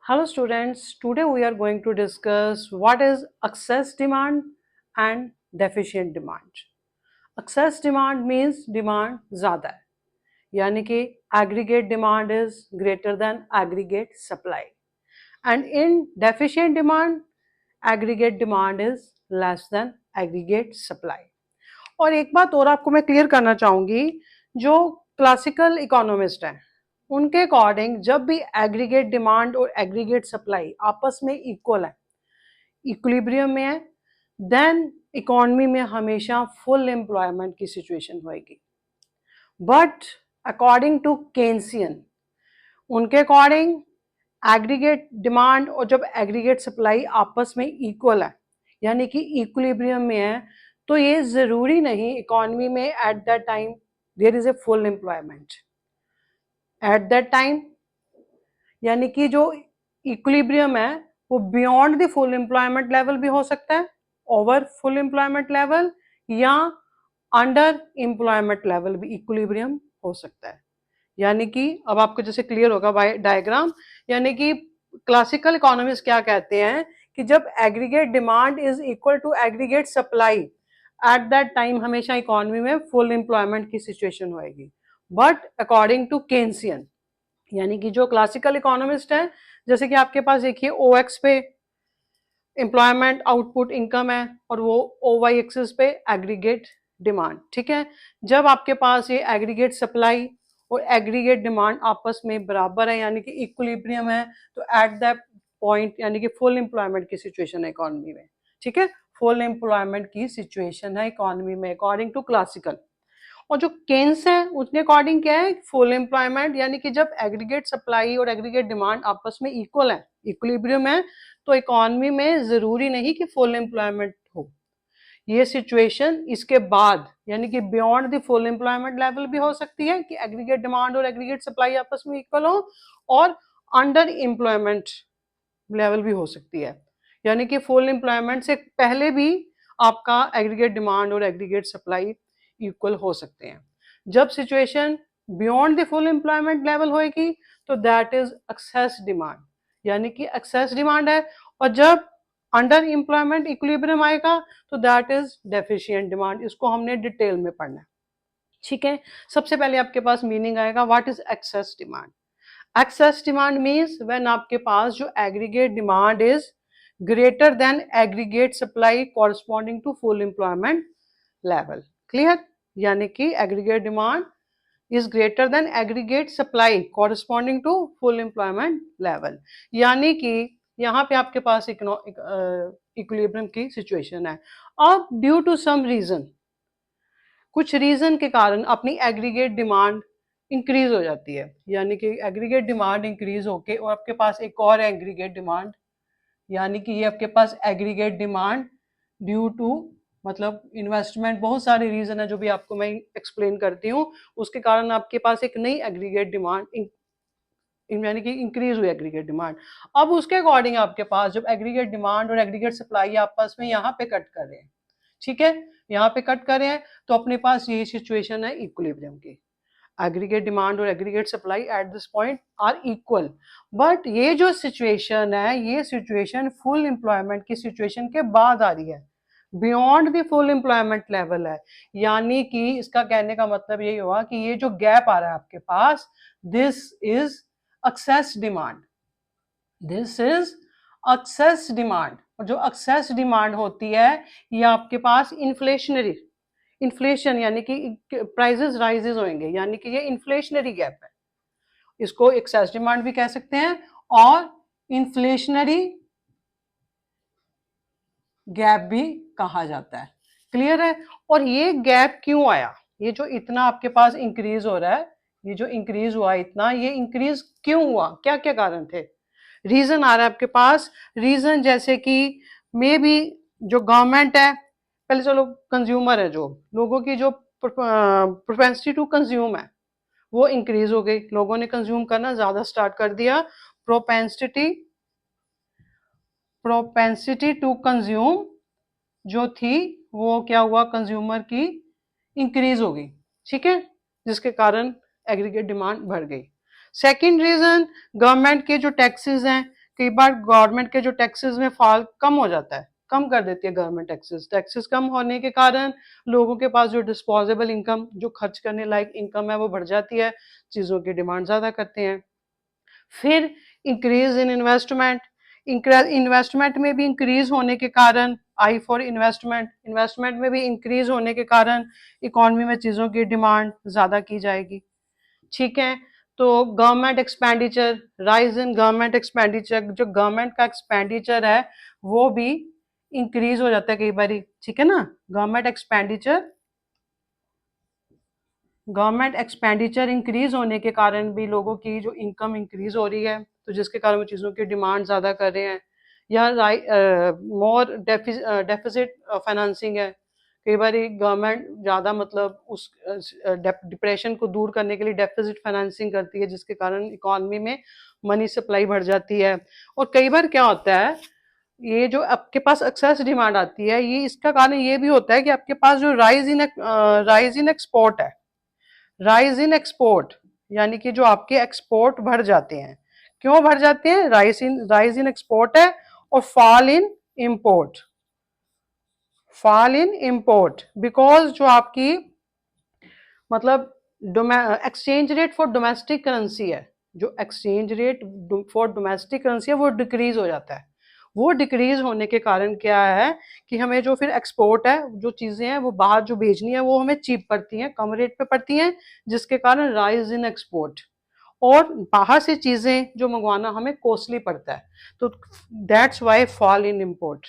Hello students, today we are going to discuss what is excess demand and deficient demand. Excess demand means demand ज़्यादा है, यानी कि aggregate demand is greater than aggregate supply, and in deficient demand aggregate demand is less than aggregate supply. और एक बात और आपको मैं क्लियर करना चाहूँगी, जो क्लासिकल इकोनॉमिस्ट हैं उनके अकॉर्डिंग जब भी एग्रीगेट डिमांड और एग्रीगेट सप्लाई आपस में इक्वल है, इक्विलिब्रियम में है, देन इकोनॉमी में हमेशा फुल एम्प्लॉयमेंट की सिचुएशन होएगी. बट अकॉर्डिंग टू केन्सियन, उनके अकॉर्डिंग एग्रीगेट डिमांड और जब एग्रीगेट सप्लाई आपस में इक्वल है, यानी कि इक्विलिब्रियम में है, तो ये जरूरी नहीं इकोनॉमी में at that time there is a full employment. At that time यानी कि जो इक्विलिब्रियम है वो beyond the full employment level भी हो सकता है, ओवर फुल एम्प्लॉयमेंट लेवल, या अंडर एम्प्लॉयमेंट लेवल भी इक्विलिब्रियम हो सकता है. यानी कि अब आपको जैसे क्लियर होगा बाय डायग्राम, यानी कि क्लासिकल इकोनॉमिस्ट क्या कहते हैं कि जब aggregate demand is equal to aggregate supply, at that time हमेशा इकोनॉमी में फुल एम्प्लॉयमेंट की सिचुएशन होएगी. बट अकॉर्डिंग टू केन्सियन, यानी कि जो क्लासिकल इकोनॉमिस्ट है, जैसे कि आपके पास देखिए OX पे एम्प्लॉयमेंट आउटपुट इनकम है और वो OY एक्सिस पे एग्रीगेट डिमांड. ठीक है, जब आपके पास ये एग्रीगेट सप्लाई और एग्रीगेट डिमांड आपस में बराबर है, यानी कि इक्विलिब्रियम है, तो एट दैट पॉइंट यानी कि फुल एम्प्लॉयमेंट की सिचुएशन है इकोनॉमी में. ठीक है, फुल एम्प्लॉयमेंट की सिचुएशन है इकोनॉमी में अकॉर्डिंग टू क्लासिकल. और जो केन्स है उसके अकॉर्डिंग क्या है, फुल एम्प्लॉयमेंट, यानी कि जब एग्रीगेट सप्लाई और एग्रीगेट डिमांड आपस में इक्वल है, इक्विलिब्रियम है, तो इकोनॉमी में जरूरी नहीं कि फुल एम्प्लॉयमेंट हो. ये सिचुएशन इसके बाद यानी कि beyond the full employment level भी हो सकती है कि एग्रीगेट डिमांड और एग्रीगेट सप्लाई आपस में इक्वल हो, और अंडर एम्प्लॉयमेंट लेवल भी हो सकती है, यानी कि फुल एम्प्लॉयमेंट से पहले भी आपका एग्रीगेट डिमांड और एग्रीगेट सप्लाई इक्वल हो सकते हैं. जब situation beyond the full employment level होएगी तो दैट इज एक्सेस डिमांड, यानी कि एक्सेस डिमांड है. और जब अंडर एम्प्लॉयमेंट इक्विलिब्रियम आएगा तो दैट इज डेफिशिएंट डिमांड. इसको हमने डिटेल में पढ़ना है. ठीक है, सबसे पहले आपके पास मीनिंग आएगा what is excess demand. Excess demand means when आपके पास जो aggregate demand is greater than aggregate supply corresponding to full employment level. Clear, यानी कि aggregate demand is greater than aggregate supply corresponding to full employment level, यानी कि यहाँ पे आपके पास इक्विलिब्रियम की सिचुएशन है. अब ड्यू टू सम रीजन, कुछ रीजन के कारण अपनी एग्रीगेट डिमांड इंक्रीज हो जाती है, यानी कि एग्रीगेट डिमांड इंक्रीज होके और आपके पास एक और एग्रीगेट डिमांड, यानी कि ये आपके पास एग्रीगेट डिमांड ड्यू टू मतलब इन्वेस्टमेंट, बहुत सारे रीजन है जो भी आपको मैं एक्सप्लेन करती हूँ, उसके कारण आपके पास एक नई एग्रीगेट डिमांड यानी कि इंक्रीज हुई एग्रीगेट डिमांड. अब उसके अकॉर्डिंग आपके पास जब एग्रीगेट डिमांड और एग्रीगेट सप्लाई आपस में यहाँ पे कट कर रहे हैं, ठीक है, यहाँ पे कट कर रहे हैं, तो अपने पास यही सिचुएशन है इक्विलिब्रियम की. एग्रीगेट डिमांड और aggregate supply at this point are equal. But ये जो सिचुएशन है, ये सिचुएशन फुल एम्प्लॉयमेंट की सिचुएशन के बाद आ रही है, beyond the full employment level है. यानी कि इसका कहने का मतलब यही हुआ कि ये जो गैप आ रहा है आपके पास, this is excess demand, this is excess demand. और जो एक्सेस डिमांड होती है ये आपके पास इन्फ्लेशनरी, इन्फ्लेशन यानी कि प्राइसेस राइजेस होंगे, यानी कि ये इन्फ्लेशनरी गैप है, इसको एक्सेस डिमांड भी कह सकते हैं और इन्फ्लेशनरी गैप भी कहा जाता है. क्लियर है. और ये गैप क्यों आया, ये जो इतना आपके पास इंक्रीज हो रहा है, ये जो इंक्रीज हुआ इतना, ये इंक्रीज क्यों हुआ, क्या क्या कारण थे, रीजन आ रहा है आपके पास. रीजन जैसे कि मे बी जो गवर्नमेंट है, पहले चलो कंज्यूमर है, जो लोगों की जो प्रोपेंसिटी टू कंज्यूम है वो इंक्रीज हो गई, लोगों ने कंज्यूम करना ज्यादा स्टार्ट कर दिया. प्रोपेंसिटी प्रोपेंसिटी टू कंज्यूम जो थी वो क्या हुआ, कंज्यूमर की इंक्रीज हो गई. ठीक है, जिसके कारण एग्रीगेट डिमांड बढ़ गई. सेकंड रीजन, गवर्नमेंट के जो टैक्सेस हैं, कई बार गवर्नमेंट के जो टैक्सेस में फॉल कम हो जाता है, कम कर देती है गवर्नमेंट टैक्सेस। टैक्सेस कम होने के कारण लोगों के पास जो डिस्पोजेबल इनकम, जो खर्च करने लायक इनकम है, वो बढ़ जाती है, चीज़ों की डिमांड ज़्यादा करते हैं। फिर इंक्रीज इन इन्वेस्टमेंट, इन्वेस्टमेंट में भी इंक्रीज होने के कारण, आई फॉर इन्वेस्टमेंट, इन्वेस्टमेंट में भी इंक्रीज होने के कारण इकोनॉमी में चीज़ों की डिमांड ज़्यादा की जाएगी। ठीक है, तो government expenditure, rise in government expenditure, जो गवर्नमेंट का एक्सपेंडिचर है वो भी इंक्रीज हो जाता है कई बार, ठीक है ना। गवर्नमेंट एक्सपेंडिचर इंक्रीज होने के कारण भी लोगों की जो इनकम इंक्रीज हो रही है, तो जिसके कारण वो चीज़ों की डिमांड ज़्यादा कर रहे हैं। या मोर डेफिसिट फाइनेंसिंग है, कई बार गवर्नमेंट ज़्यादा मतलब उस डिप्रेशन को दूर करने के लिए डेफिसिट फाइनेंसिंग करती है, जिसके कारण इकोनॉमी में मनी सप्लाई बढ़ जाती है। और कई बार क्या होता है, ये जो आपके पास एक्सेस डिमांड आती है, ये इसका कारण ये भी होता है कि आपके पास जो राइज इन एक्सपोर्ट है, राइज इन एक्सपोर्ट यानी कि जो आपके एक्सपोर्ट बढ़ जाते हैं। क्यों बढ़ जाते हैं? राइज इन एक्सपोर्ट है। और फॉल इन इंपोर्ट बिकॉज जो आपकी मतलब exchange rate for domestic currency है, जो exchange rate for domestic currency है वो डिक्रीज हो जाता है। वो डिक्रीज होने के कारण क्या है कि हमें जो फिर एक्सपोर्ट है, जो चीज़ें हैं वो बाहर जो भेजनी है वो हमें चीप पड़ती हैं, कम रेट पे पड़ती हैं, जिसके कारण राइज इन एक्सपोर्ट। और बाहर से चीज़ें जो मंगवाना हमें कॉस्टली पड़ता है, तो that's why fall in import.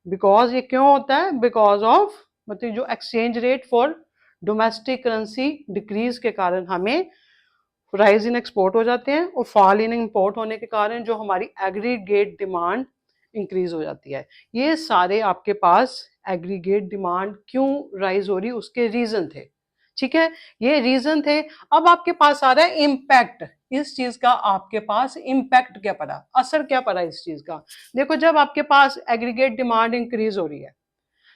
Because ये क्यों होता है? बिकॉज ऑफ मतलब जो exchange rate for domestic currency decrease के कारण हमें राइज इन एक्सपोर्ट हो जाते हैं, और फॉल इन इंपोर्ट होने के कारण जो हमारी एग्रीगेट डिमांड इंक्रीज हो जाती है। ये सारे आपके पास एग्रीगेट डिमांड क्यों राइज हो रही उसके रीजन थे, ठीक है, ये रीजन थे। अब आपके पास आ रहा है इम्पैक्ट इस चीज का। आपके पास इम्पैक्ट क्या पड़ा, असर क्या पड़ा इस चीज का? देखो, जब आपके पास एग्रीगेट डिमांड इंक्रीज हो रही है,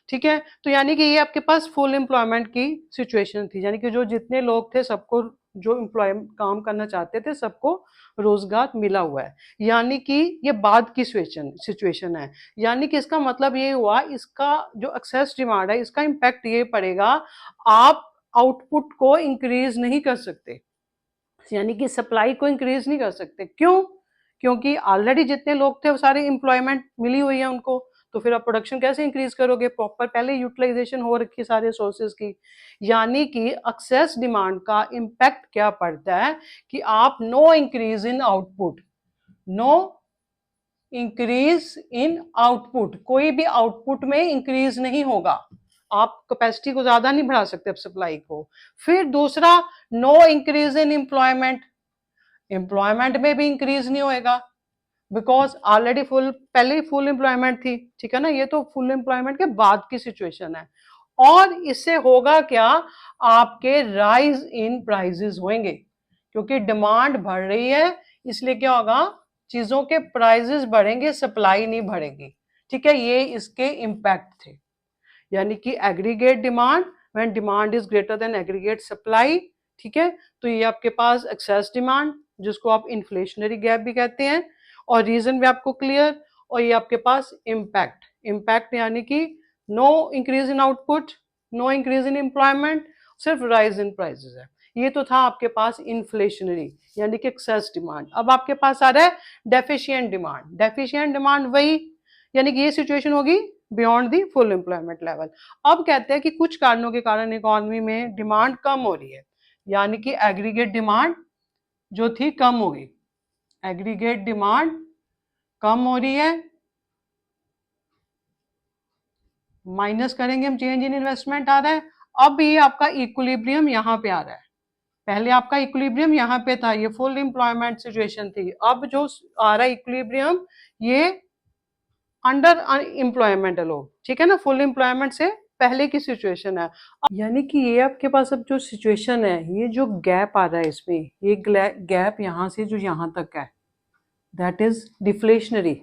ठीक है, तो यानी कि ये आपके पास फुल एम्प्लॉयमेंट की सिचुएशन थी, यानी कि जो जितने लोग थे सबको, जो एम्प्लॉय काम करना चाहते थे सबको रोजगार मिला हुआ है, यानी कि ये बाद की सिचुएशन है। यानी कि इसका मतलब ये हुआ, इसका जो एक्सेस डिमांड है इसका इम्पैक्ट ये पड़ेगा, आप आउटपुट को इंक्रीज नहीं कर सकते, यानी कि सप्लाई को इंक्रीज नहीं कर सकते। क्यों? क्योंकि ऑलरेडी जितने लोग थे वो सारे एम्प्लॉयमेंट मिली हुई है उनको, तो फिर आप प्रोडक्शन कैसे इंक्रीज करोगे? प्रॉपर पहले यूटिलाइजेशन हो रखी सारे सोर्सेज की। यानी कि एक्सेस डिमांड का इम्पैक्ट क्या पड़ता है कि आप no increase in output, no increase in output, कोई भी आउटपुट में इंक्रीज नहीं होगा, आप कैपेसिटी को ज्यादा नहीं बढ़ा सकते अब सप्लाई को। फिर दूसरा, no increase in employment, employment में भी इंक्रीज नहीं होएगा, बिकॉज ऑलरेडी पहले ही फुल एम्प्लॉयमेंट थी, ठीक है ना। ये तो फुल एम्प्लॉयमेंट के बाद की सिचुएशन है। और इससे होगा क्या? आपके राइज इन प्राइजेस होंगे, क्योंकि डिमांड बढ़ रही है, इसलिए क्या होगा? चीजों के प्राइजेस बढ़ेंगे, सप्लाई नहीं बढ़ेगी, ठीक है। ये इसके इम्पैक्ट थे, यानी कि aggregate demand, when demand is greater than aggregate supply, ठीक है। तो ये आपके पास एक्सेस डिमांड, जिसको आप इन्फ्लेशनरी गैप भी कहते हैं, और रीजन भी आपको क्लियर। और ये आपके पास इम्पैक्ट, इम्पैक्ट यानी कि no increase in output, no increase in employment, सिर्फ राइज इन प्राइसेस है। ये तो था आपके पास इन्फ्लेशनरी यानी कि एक्सेस डिमांड। अब आपके पास आ रहा है डेफिशिएंट डिमांड। डेफिशिएंट डिमांड वही, यानी कि ये सिचुएशन होगी beyond the full employment level. अब कहते हैं कि कुछ कारणों के कारण इकोनॉमी में डिमांड कम हो रही है, यानी कि एग्रीगेट डिमांड जो थी कम हो गई, एग्रीगेट डिमांड कम हो रही है। माइनस करेंगे हम, चेंज इन इन्वेस्टमेंट आ रहा है। अब ये आपका इक्विलिब्रियम यहाँ पे आ रहा है, पहले आपका इक्विलिब्रियम यहाँ पे था, ये फुल एम्प्लॉयमेंट सिचुएशन थी। अब जो आ रहा है इक्विलिब्रियम, ये अंडर एम्प्लॉयमेंट है लोग, ठीक है ना, फुल एम्प्लॉयमेंट से पहले की सिचुएशन है। यानी कि ये आपके पास अब जो सिचुएशन है, ये जो गैप आ रहा है इसमें, ये गैप यहाँ से जो यहाँ तक है, that is deflationary,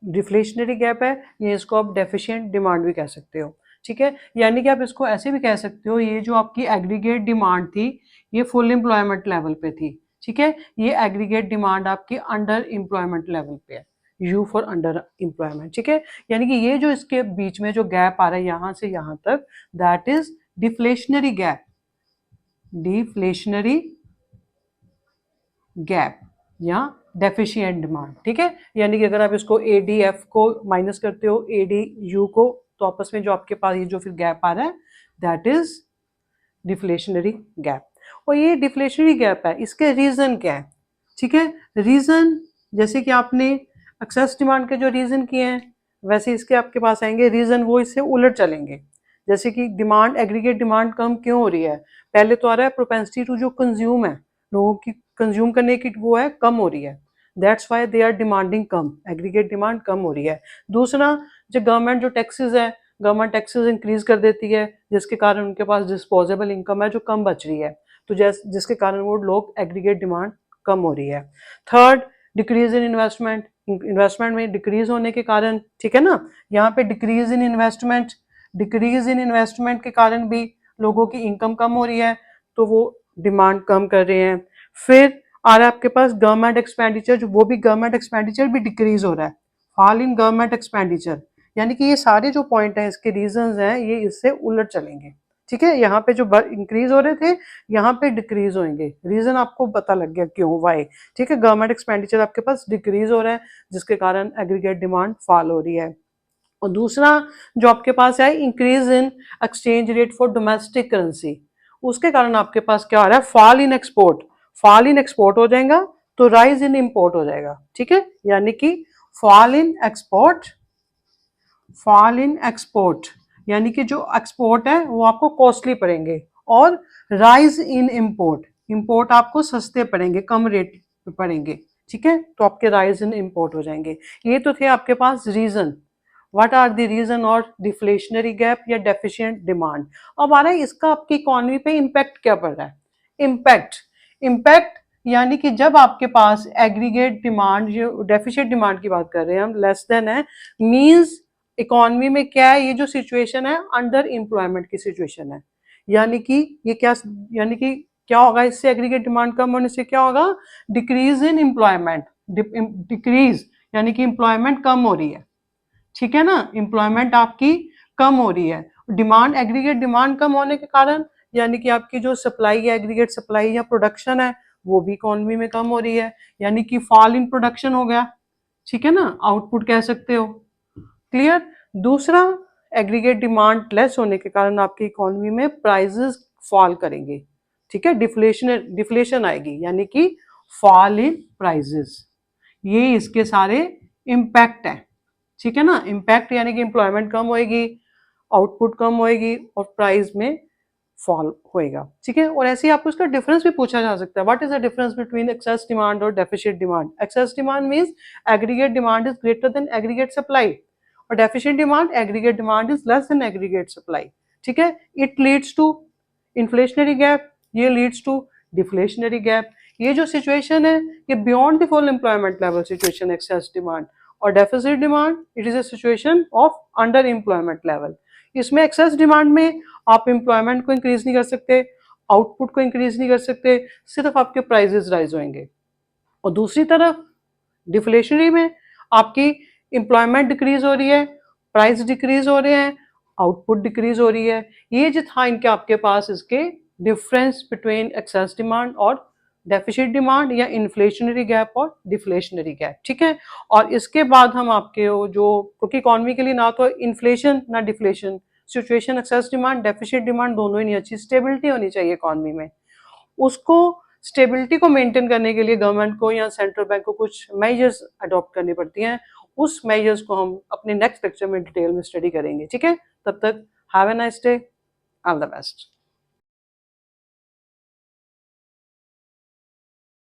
deflationary gap है। ये इसको आप डेफिशिएंट डिमांड भी कह सकते हो, ठीक है। यानी कि आप इसको ऐसे भी कह सकते हो, ये जो आपकी एग्रीगेट डिमांड थी ये फुल एम्प्लॉयमेंट लेवल पे थी, ठीक है, ये एग्रीगेट डिमांड आपकी अंडर एम्प्लॉयमेंट लेवल पे है, यू फॉर अंडर एम्प्लॉयमेंट, ठीक है। यानी कि ये जो इसके बीच में जो गैप आ रहा है यहां से यहां तक, that is deflationary gap, deflationary gap या डेफिशिएंट डिमांड, ठीक है। यानी कि अगर आप इसको एडीएफ को माइनस करते हो एडीयू को, तो आपस में जो आपके पास ये जो फिर गैप आ रहा है दैट इज डिफ्लेशनरी गैप। और ये डिफ्लेशनरी गैप है, इसके रीजन क्या है, ठीक है। रीजन जैसे कि आपने एक्सेस डिमांड के जो रीजन किए हैं वैसे इसके आपके पास आएंगे रीजन, वो इससे उलट चलेंगे। जैसे कि डिमांड, एग्रीगेट डिमांड कम क्यों हो रही है, पहले तो आ रहा है प्रोपेंसिटी टू जो कंज्यूम है, लोगों की कंज्यूम करने की वो है कम हो रही है, that's why they are demanding कम, एग्रीगेट डिमांड कम हो रही है। दूसरा, जो गवर्नमेंट जो टैक्सेस है, गवर्नमेंट टैक्सेस इंक्रीज कर देती है जिसके कारण उनके पास डिस्पोजेबल इनकम है जो कम बच रही है, तो जिसके कारण वो लोग एग्रीगेट डिमांड कम हो रही है। Third, decrease in investment, investment में डिक्रीज होने के कारण, ठीक है ना, यहाँ पे decrease in investment, decrease in investment के कारण भी लोगों की इनकम कम हो रही है तो वो डिमांड कम कर रहे हैं। फिर आ रहा है आपके पास गवर्नमेंट एक्सपेंडिचर, जो वो भी गवर्नमेंट एक्सपेंडिचर भी डिक्रीज हो रहा है, फॉल इन गवर्नमेंट एक्सपेंडिचर। यानी कि ये सारे जो पॉइंट हैं इसके रीजंस हैं ये इससे उलट चलेंगे, ठीक है। यहाँ पे जो इंक्रीज हो रहे थे यहाँ पे डिक्रीज होंगे, रीजन आपको पता लग गया क्यों, वाई, ठीक है। गवर्नमेंट एक्सपेंडिचर आपके पास डिक्रीज हो रहा है जिसके कारण एग्रीगेट डिमांड फॉल हो रही है। और दूसरा जो आपके पास है increase in exchange rate for domestic currency, उसके कारण आपके पास क्या आ रहा है, fall in export, fall in export हो जाएगा तो राइज इन इंपोर्ट हो जाएगा, ठीक है। यानी कि fall in export, fall in export यानी कि जो एक्सपोर्ट है वो आपको कॉस्टली पड़ेंगे, और राइज इन इंपोर्ट, इंपोर्ट आपको सस्ते पड़ेंगे, कम रेट पे पड़ेंगे, ठीक है। तो आपके राइज इन इंपोर्ट हो जाएंगे। ये तो थे आपके पास reason, what are the reason और डिफ्लेशनरी गैप या डेफिशिएंट डिमांड। अब आ रहा है इसका आपकी इकोनॉमी पे इम्पैक्ट क्या पड़ रहा है, इम्पैक्ट, इम्पैक्ट यानी कि जब आपके पास एग्रीगेट डिमांड, जो डेफिशिएंट डिमांड की बात कर रहे हैं हम, लेस देन है, मींस इकोनॉमी में क्या है, ये जो सिचुएशन है अंडर एम्प्लॉयमेंट की सिचुएशन है। यानी कि ये क्या, यानी कि क्या होगा इससे, एग्रीगेट डिमांड कम होने से क्या होगा, डिक्रीज इन एम्प्लॉयमेंट, डिक्रीज यानी कि एम्प्लॉयमेंट कम हो रही है, ठीक है ना, एम्प्लॉयमेंट आपकी कम हो रही है। डिमांड, एग्रीगेट डिमांड कम होने के कारण यानी कि आपकी जो सप्लाई है, एग्रीगेट सप्लाई या प्रोडक्शन है वो भी इकोनॉमी में कम हो रही है, यानी कि फॉल इन प्रोडक्शन हो गया, ठीक है ना, आउटपुट कह सकते हो, क्लियर। दूसरा, एग्रीगेट डिमांड लेस होने के कारण आपकी इकोनॉमी में प्राइसेस फॉल करेंगे, ठीक है, डिफ्लेशन, डिफ्लेशन आएगी यानी कि फॉल इन प्राइसेस। ये इसके सारे इम्पैक्ट हैं, ठीक है ना। इम्पैक्ट यानी कि एम्प्लॉयमेंट कम होएगी, आउटपुट कम होएगी और प्राइस में फॉल होएगा, ठीक है। और ऐसे ही आपको इसका डिफरेंस भी पूछा जा सकता है, what is the difference between excess demand और deficient demand. Excess demand means aggregate demand is greater than aggregate supply, और deficient demand, aggregate demand is less than aggregate supply, ठीक है। It leads to inflationary gap, ये leads to deflationary gap. ये जो situation है ये beyond the full employment level situation excess demand, और deficit demand it is a situation of under employment level. इसमें excess demand में आप एम्प्लॉयमेंट को इंक्रीज नहीं कर सकते, आउटपुट को इंक्रीज नहीं कर सकते, सिर्फ आपके प्राइसेस राइज होंगे। और दूसरी तरफ डिफ्लेशनरी में आपकी एम्प्लॉयमेंट डिक्रीज हो रही है, प्राइस डिक्रीज हो रहे हैं, आउटपुट डिक्रीज हो रही है। ये जो था इनके आपके पास इसके डिफरेंस बिटवीन एक्सेस डिमांड और डेफिसिट डिमांड या इन्फ्लेशनरी गैप और डिफ्लेशनरी गैप, ठीक है। और इसके बाद हम आपके जो, क्योंकि इकोनॉमी के लिए ना तो इन्फ्लेशन ना deflation, situation excess demand deficit demand दोनों ही नहीं अच्छी, स्टेबिलिटी होनी चाहिए इकोनॉमी में। उसको स्टेबिलिटी को मेंटेन करने के लिए गवर्नमेंट को या सेंट्रल बैंक को कुछ मेजर्स अडॉप्ट करनी पड़ती हैं, उस मेजर्स को हम अपने नेक्स्ट लेक्चर में डिटेल में स्टडी करेंगे, ठीक है। तब तक have a nice day, all the best.